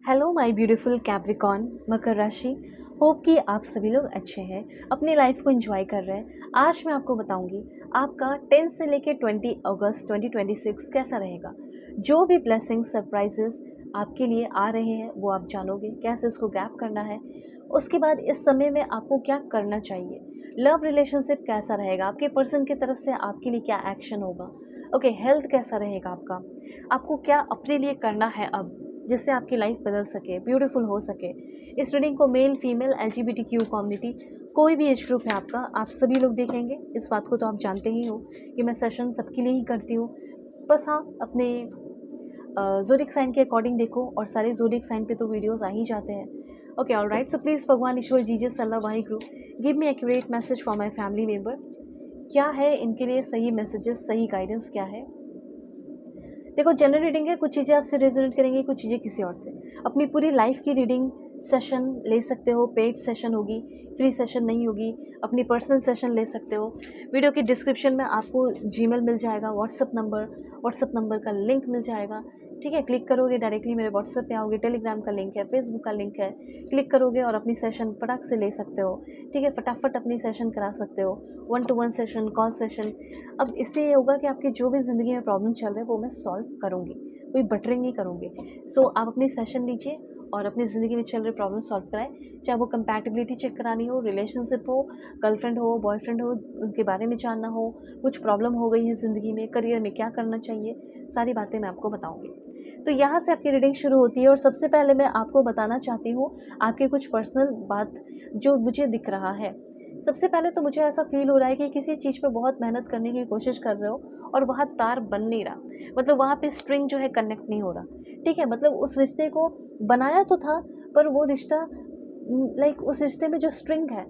Hello my beautiful Capricorn मकर राशि। Hope कि आप सभी लोग अच्छे हैं, अपनी लाइफ को एंजॉय कर रहे हैं। आज मैं आपको बताऊंगी आपका 10 से लेकर 20 अगस्त 2026 कैसा रहेगा। जो भी ब्लेसिंग सरप्राइजेस आपके लिए आ रहे हैं वो आप जानोगे, कैसे उसको ग्रैब करना है। उसके बाद इस समय में आपको क्या करना चाहिए, लव रिलेशनशिप कैसा रहेगा, आपके पर्सन की तरफ से आपके लिए क्या एक्शन होगा, ओके हेल्थ कैसा रहेगा आपका, आपको क्या अपने लिए करना है अब जिससे आपकी लाइफ बदल सके, ब्यूटीफुल हो सके। इस रीडिंग को मेल फीमेल LGBTQ कम्युनिटी कोई भी एज ग्रुप है आपका, आप सभी लोग देखेंगे। इस बात को तो आप जानते ही हो कि मैं सेशन सबके लिए ही करती हूँ। बस हाँ, अपने ज़ोडिक साइन के अकॉर्डिंग देखो, और सारे ज़ोडिक साइन पे तो वीडियोस आ ही जाते हैं। Okay all right, so please भगवान ईश्वर Jesus Allah Waheguru give me accurate message for my family member. क्या है इनके लिए सही मैसेजेस, सही गाइडेंस क्या है। देखो जनरल रीडिंग है, कुछ चीज़ें आपसे रेजोनेट करेंगी, कुछ चीज़ें किसी और से। अपनी पूरी लाइफ की रीडिंग सेशन ले सकते हो, पेड सेशन होगी, फ्री सेशन नहीं होगी, अपनी पर्सनल सेशन ले सकते हो। वीडियो की डिस्क्रिप्शन में आपको जीमेल मिल जाएगा, व्हाट्सअप नंबर का लिंक मिल जाएगा। ठीक है, क्लिक करोगे डायरेक्टली मेरे व्हाट्सएप पे आओगे, टेलीग्राम का लिंक है, फेसबुक का लिंक है, क्लिक करोगे और अपनी सेशन फटाक से ले सकते हो। ठीक है, फटाफट अपनी सेशन करा सकते हो, 1-to-1 सेशन, कॉल सेशन। अब इससे ये होगा कि आपकी जो भी ज़िंदगी में प्रॉब्लम चल रहे हैं वो मैं सॉल्व करूँगी, कोई बटरिंग नहीं करूँगी। सो आप अपनी सेशन लीजिए और अपनी ज़िंदगी में चल रहे प्रॉब्लम सॉल्व कराएं, चाहे वो कंपैटिबिलिटी चेक करानी हो, रिलेशनशिप हो, गर्लफ्रेंड हो, बॉयफ्रेंड हो, उनके बारे में जानना हो, कुछ प्रॉब्लम हो गई है ज़िंदगी में, करियर में क्या करना चाहिए, सारी बातें मैं आपको बताऊँगी। तो यहाँ से आपकी रीडिंग शुरू होती है और सबसे पहले मैं आपको बताना चाहती हूँ आपके कुछ पर्सनल बात जो मुझे दिख रहा है। सबसे पहले तो मुझे ऐसा फील हो रहा है कि किसी चीज़ पे बहुत मेहनत करने की कोशिश कर रहे हो और वहाँ तार बन नहीं रहा, मतलब वहाँ पे स्ट्रिंग जो है कनेक्ट नहीं हो रहा। ठीक है, मतलब उस रिश्ते को बनाया तो था पर वो रिश्ता लाइक उस रिश्ते में जो स्ट्रिंग है,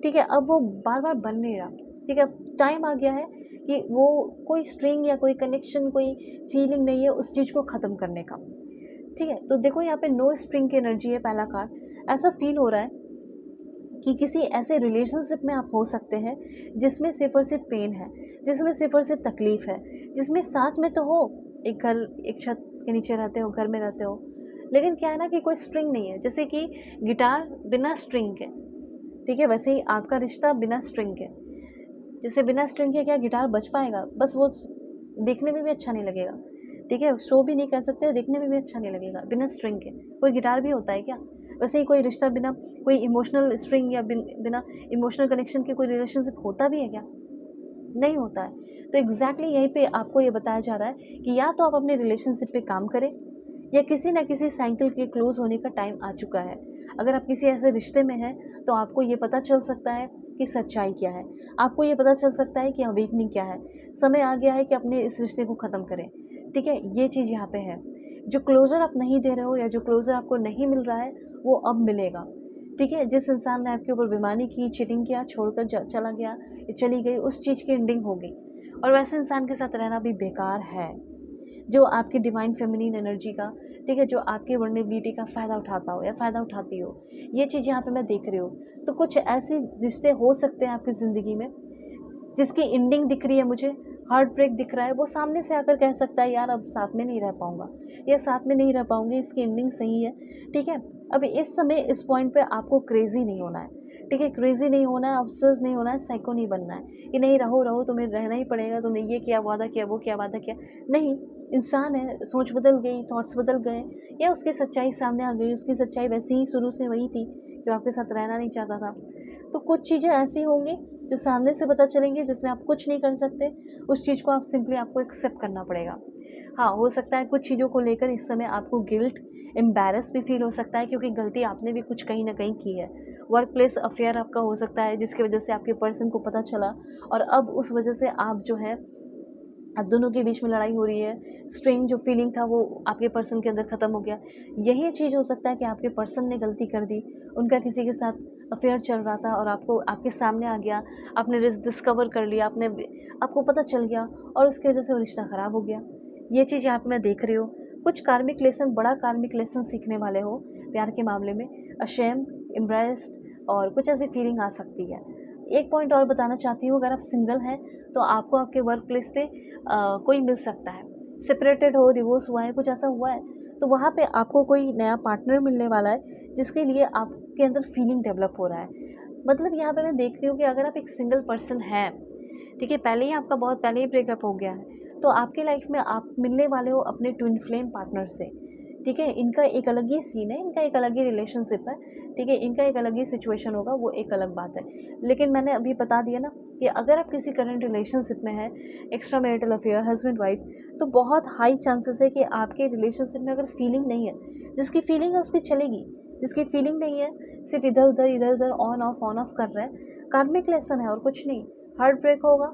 ठीक है, अब वो बार बार बन नहीं रहा। ठीक है, टाइम आ गया है कि वो कोई स्ट्रिंग या कोई कनेक्शन, कोई फीलिंग नहीं है उस चीज़ को ख़त्म करने का। ठीक है, तो देखो यहाँ पे नो स्ट्रिंग की एनर्जी है। पहला कार्ड ऐसा फील हो रहा है कि किसी ऐसे रिलेशनशिप में आप हो सकते हैं जिसमें सिर्फ और सिर्फ पेन है, जिसमें सिर्फ और सिर्फ तकलीफ़ है, जिसमें साथ में तो हो, एक घर एक छत के नीचे रहते हो, घर में रहते हो, लेकिन क्या है ना कि कोई स्ट्रिंग नहीं है। जैसे कि गिटार बिना स्ट्रिंग के, ठीक है, वैसे ही आपका रिश्ता बिना स्ट्रिंग के। जैसे बिना स्ट्रिंग के क्या गिटार बज पाएगा, बस वो देखने में भी अच्छा नहीं लगेगा। ठीक है, शो भी नहीं कह सकते, देखने में भी अच्छा नहीं लगेगा बिना स्ट्रिंग के। कोई गिटार भी होता है क्या? वैसे ही कोई रिश्ता बिना कोई इमोशनल स्ट्रिंग या बिना इमोशनल कनेक्शन के कोई रिलेशनशिप होता भी है क्या? नहीं होता है। तो एग्जैक्टली यहीं पे आपको ये बताया जा रहा है कि या तो आप अपने रिलेशनशिप पे काम करें या किसी ना किसी साइकिल के क्लोज होने का टाइम आ चुका है। अगर आप किसी ऐसे रिश्ते में हैं तो आपको ये पता चल सकता है कि सच्चाई क्या है, आपको ये पता चल सकता है कि अवेकनिंग क्या है। समय आ गया है कि अपने इस रिश्ते को ख़त्म करें। ठीक है, ये चीज़ यहाँ पे है। जो क्लोजर आप नहीं दे रहे हो या जो क्लोजर आपको नहीं मिल रहा है वो अब मिलेगा। ठीक है, जिस इंसान ने आपके ऊपर बेईमानी की, चीटिंग किया, छोड़कर चला गया या चली गई, उस चीज़ की एंडिंग हो गई और वैसे इंसान के साथ रहना भी बेकार है जो आपकी डिवाइन फेमिनिन एनर्जी का, ठीक है, जो आपकी वर्नेबिलिटी का फ़ायदा उठाता हो या फ़ायदा उठाती हो। ये चीज़ यहाँ पे मैं देख रही हूँ। तो कुछ ऐसे रिश्ते हो सकते हैं आपकी ज़िंदगी में जिसकी एंडिंग दिख रही है मुझे, हार्ट ब्रेक दिख रहा है। वो सामने से आकर कह सकता है यार अब साथ में नहीं रह पाऊँगा या साथ में नहीं रह पाऊँगी, इसकी एंडिंग सही है। ठीक है, अब इस समय इस पॉइंट पे आपको क्रेज़ी नहीं होना है। ठीक है, क्रेज़ी नहीं होना है, ऑब्सेस्ड नहीं होना है, साइको नहीं बनना है कि नहीं रहो रहो, तुम्हें रहना ही पड़ेगा, तुमने ये किया, वादा किया, वो किया, वादा किया। नहीं, इंसान है, सोच बदल गई, थॉट्स बदल गए या उसकी सच्चाई सामने आ गई। उसकी सच्चाई वैसी ही शुरू से वही थी कि वो आपके साथ रहना नहीं चाहता था। तो कुछ चीज़ें ऐसी होंगी जो सामने से पता चलेंगी जिसमें आप कुछ नहीं कर सकते। उस चीज़ को आप सिंपली आपको एक्सेप्ट करना पड़ेगा। हाँ, हो सकता है कुछ चीज़ों को लेकर इस समय आपको गिल्ट, एम्बैरस भी फील हो सकता है क्योंकि गलती आपने भी कुछ कहीं ना कहीं की है। वर्क प्लेस अफेयर आपका हो सकता है जिसकी वजह से आपके पर्सन को पता चला और अब उस वजह से आप जो है, अब दोनों के बीच में लड़ाई हो रही है। स्ट्रिंग जो फीलिंग था वो आपके पर्सन के अंदर ख़त्म हो गया। यही चीज़ हो सकता है कि आपके पर्सन ने गलती कर दी, उनका किसी के साथ अफेयर चल रहा था और आपको आपके सामने आ गया, आपने डिस्कवर कर लिया, आपको पता चल गया और उसकी वजह से वो रिश्ता ख़राब हो गया। ये चीज़ यहाँ पे मैं देख रही हूँ। कुछ कार्मिक लेसन, बड़ा कार्मिक लेसन सीखने वाले हो प्यार के मामले में। अशेम, एम्ब्रेस्ड और कुछ ऐसी फीलिंग आ सकती है। एक पॉइंट और बताना चाहती हूँ, अगर आप सिंगल हैं तो आपको आपके वर्क प्लेस पे कोई मिल सकता है। सेपरेटेड हो, डिवोर्स हुआ है, कुछ ऐसा हुआ है तो वहाँ पे आपको कोई नया पार्टनर मिलने वाला है जिसके लिए आपके अंदर फीलिंग डेवलप हो रहा है। मतलब यहाँ पे मैं देख रही हूँ कि अगर आप एक सिंगल पर्सन हैं, ठीक है, पहले ही आपका बहुत पहले ही ब्रेकअप हो गया है, तो आपकी लाइफ में आप मिलने वाले हो अपने ट्विन फ्लेम पार्टनर से, ठीक है। इनका एक अलग ही सीन है, इनका एक अलग ही रिलेशनशिप है, ठीक है, इनका एक अलग ही सिचुएशन होगा, वो एक अलग बात है। लेकिन मैंने अभी बता दिया ना कि अगर आप किसी करंट रिलेशनशिप में हैं, extra marital affair, husband wife, तो बहुत हाई चांसेस है कि आपके रिलेशनशिप में अगर फीलिंग नहीं है, जिसकी फीलिंग है उसकी चलेगी, जिसकी फीलिंग नहीं है सिर्फ इधर उधर ऑन ऑफ कर रहा है, कार्मिक लेसन है और कुछ नहीं। हार्ट ब्रेक होगा,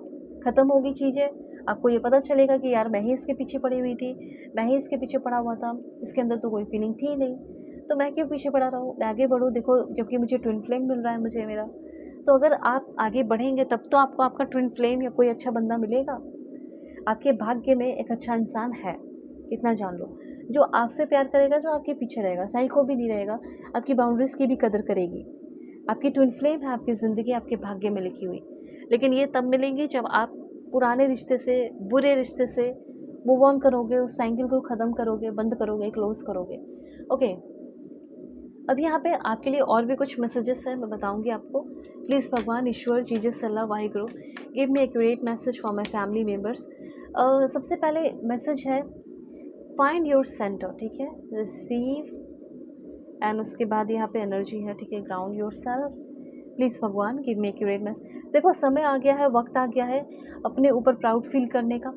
ख़त्म होगी चीज़ें, आपको ये पता चलेगा कि यार मैं ही इसके पीछे पड़ी हुई थी, मैं ही इसके पीछे पड़ा हुआ था, इसके अंदर तो कोई फीलिंग थी ही नहीं, तो मैं क्यों पीछे पड़ा रहूँ, मैं आगे बढ़ूँ, देखो जबकि मुझे ट्विन फ्लेम मिल रहा है मुझे मेरा। तो अगर आप आगे बढ़ेंगे तब तो आपको आपका ट्विन फ्लेम या कोई अच्छा बंदा मिलेगा। आपके भाग्य में एक अच्छा इंसान है, इतना जान लो, जो आपसे प्यार करेगा, जो आपके पीछे रहेगा, साइको भी नहीं रहेगा, आपकी बाउंड्रीज़ की भी कदर करेगी। आपकी ट्विन फ्लेम है आपकी ज़िंदगी, आपके भाग्य में लिखी हुई। लेकिन ये तब मिलेंगी जब आप पुराने रिश्ते से, बुरे रिश्ते से मूव ऑन करोगे, उस साइकिल को ख़त्म करोगे, बंद करोगे, क्लोज करोगे। ओके, अब यहाँ पे आपके लिए और भी कुछ मैसेजेस हैं, मैं बताऊंगी आपको। प्लीज़ भगवान, ईश्वर, Jesus, Allah, Waheguru, give me accurate message for my family members. सबसे पहले मैसेज है फाइंड योर सेंटर, ठीक है, रिसीव, एंड उसके बाद यहाँ पे एनर्जी है, ठीक है, ग्राउंड योर सेल्फ। प्लीज़ भगवान गिव मी एक्यूरेट मैसेज। देखो समय आ गया है, वक्त आ गया है अपने ऊपर प्राउड फील करने का,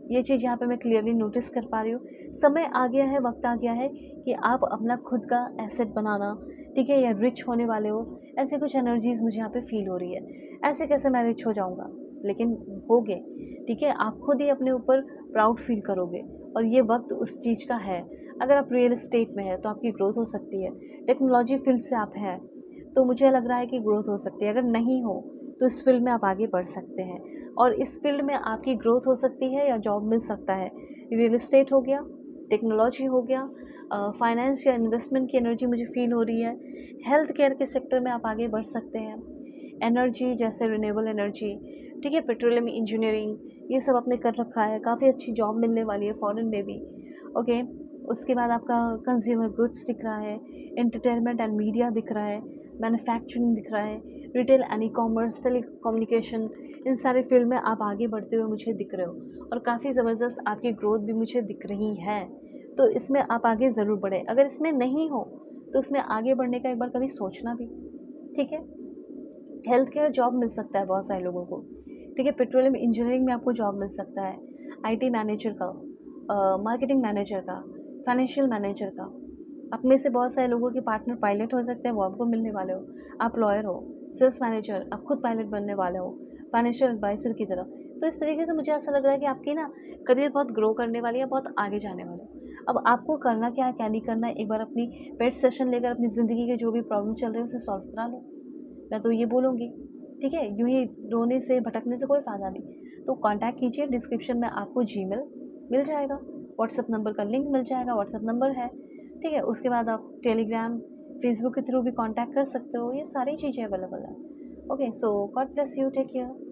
ये चीज़ यहाँ पे मैं क्लियरली नोटिस कर पा रही हूँ। समय आ गया है, वक्त आ गया है कि आप अपना खुद का एसेट बनाना, ठीक है, या रिच होने वाले हो, ऐसी कुछ एनर्जीज़ मुझे यहाँ पे फील हो रही है। ऐसे कैसे मैं रिच हो जाऊँगा, लेकिन होगे, ठीक है, आप खुद ही अपने ऊपर प्राउड फील करोगे और ये वक्त उस चीज़ का है। अगर आप रियल एस्टेट में है तो आपकी ग्रोथ हो सकती है, टेक्नोलॉजी फील्ड से आप हैं तो मुझे लग रहा है कि ग्रोथ हो सकती है। अगर नहीं हो तो इस फील्ड में आप आगे बढ़ सकते हैं और इस फील्ड में आपकी ग्रोथ हो सकती है या जॉब मिल सकता है। रियल एस्टेट हो गया, टेक्नोलॉजी हो गया, फाइनेंस या इन्वेस्टमेंट की एनर्जी मुझे फील हो रही है। हेल्थ केयर के सेक्टर में आप आगे बढ़ सकते हैं। एनर्जी जैसे रिन्यूएबल एनर्जी, ठीक है, पेट्रोलियम इंजीनियरिंग, ये सब आपने कर रखा है, काफ़ी अच्छी जॉब मिलने वाली है फॉरेन में भी। ओके, उसके बाद आपका कंज्यूमर गुड्स दिख रहा है, एंटरटेनमेंट एंड मीडिया दिख रहा है, मैन्युफैक्चरिंग दिख रहा है, retail and e commerce, telecommunication, इन सारे फील्ड में आप आगे बढ़ते हुए मुझे दिख रहे हो और काफ़ी ज़बरदस्त आपकी ग्रोथ भी मुझे दिख रही है। तो इसमें आप आगे ज़रूर बढ़ें। अगर इसमें नहीं हो तो इसमें आगे बढ़ने का एक बार कभी सोचना भी, ठीक है। हेल्थ केयर जॉब मिल सकता है बहुत सारे लोगों को, ठीक है, पेट्रोलियम इंजीनियरिंग में आपको जॉब मिल सकता है, आईटी मैनेजर का, मार्केटिंग मैनेजर का, फाइनेंशियल मैनेजर का। आप में से बहुत सारे लोगों के पार्टनर पायलट हो सकते हैं, वो आपको मिलने वाले हो। आप लॉयर हो, सेल्स मैनेजर, आप खुद पायलट बनने वाले हो, फाइनेंशियल एडवाइज़र की तरह। तो इस तरीके से मुझे ऐसा लग रहा है कि आपकी ना करियर बहुत ग्रो करने वाली है, बहुत आगे जाने वाले हो। अब आपको करना क्या है, क्या नहीं करना है, एक बार अपनी पेट सेशन लेकर अपनी ज़िंदगी के जो भी प्रॉब्लम चल रहे हैं उसे सॉल्व करा लो, मैं तो ये बोलूँगी, ठीक है। यूँ ही रोने से भटकने से कोई फ़ायदा नहीं। तो कांटेक्ट कीजिए, डिस्क्रिप्शन में आपको जीमेल मिल जाएगा, व्हाट्सएप नंबर का लिंक मिल जाएगा, व्हाट्सएप नंबर है, ठीक है। उसके बाद आप टेलीग्राम, फेसबुक के थ्रू भी कांटेक्ट कर सकते हो, ये सारी चीज़ें अवेलेबल है। Okay, so God bless you, take care.